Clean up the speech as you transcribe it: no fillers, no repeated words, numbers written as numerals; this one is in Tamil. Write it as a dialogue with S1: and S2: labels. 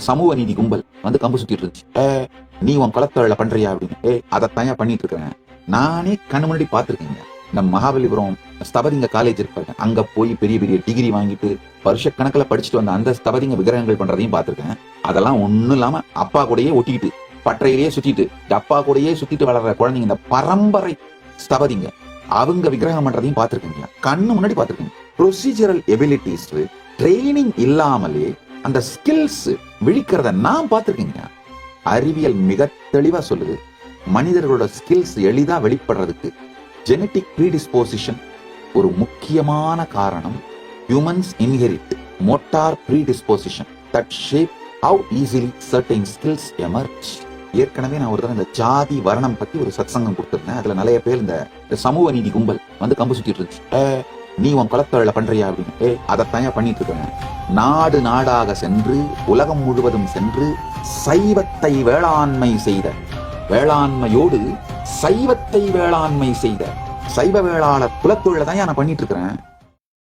S1: சமூக நீதி கும்பல் வந்து கம்பு சுத்திட்டு இருந்துச்சு. நீ உன் குலத்தொழில பண்றியா அப்படின்னு. அதைத்தான் பண்ணிட்டு இருக்கிறேன். நானே கண்ணு முன்னாடி பாத்துருக்கேங்க. இந்த மகாபலிபுரம் ஸ்தபதிங்க காலேஜ் இருப்பாங்க, அங்க போய் பெரிய பெரிய டிகிரி வாங்கிட்டு வருஷக்கணக்கில் படிச்சுட்டு வந்த அந்த ஸ்தபதிங்க விக்கிரகங்கள் பண்றதையும் பார்த்திருக்கேன். அதெல்லாம் ஒண்ணும் இல்லாம அப்பா கூடயே ஒட்டிக்கிட்டு பற்றையிலேயே சுத்திட்டு அப்பா கூடயே சுத்திட்டு வளர்ற குழந்தைங்க, இந்த பரம்பரை ஸ்தபதிங்க அவங்க விக்கிரகம் பண்றதையும் பார்த்திருக்கீங்க. கண்ணு முன்னாடி பார்த்திருக்கீங்க. ப்ரொசீஜரல் எபிலிட்டிஸ் ட்ரைனிங் இல்லாமலே அந்த ஸ்கில்ஸ் விழிக்கிறத நான் பார்த்திருக்கேங்க. அறிவியல் மிக தெளிவா சொல்லுது, மனிதர்களோட ஸ்கில்ஸ் எளிதா வெளிப்படுறதுக்கு ஜெனட்டிக் ப்ரீடிஸ்போசிஷன் ஒரு முக்கியமான காரணம். Humans inherit motor predisposition that shape how easily certain skills emerge. ஏற்கனவே நான் ஒரு தடவை இந்த ஜாதி வர்ணம் பத்தி ஒரு சத்சங்கம் கொடுத்திருந்தேன். அதுல நிறைய பேர் இந்த சமூக நீதி கும்பல் வந்து கம்பு சுத்திட்டு இருந்துச்சு. நீ உன் குலத்தொழில பண்றியா அப்படின்னு. அதைத்தான் பண்ணிட்டு இருக்கேன். நாடு நாடாக சென்று உலகம் முழுவதும் சென்று சைவத்தை வேளாண்மை செய்த, வேளாண்மையோடு சைவத்தை வேளாண்மை செய்த சைவ வேளாளர் குலத்தொழில தான் நான் பண்ணிட்டு இருக்கிறேன்.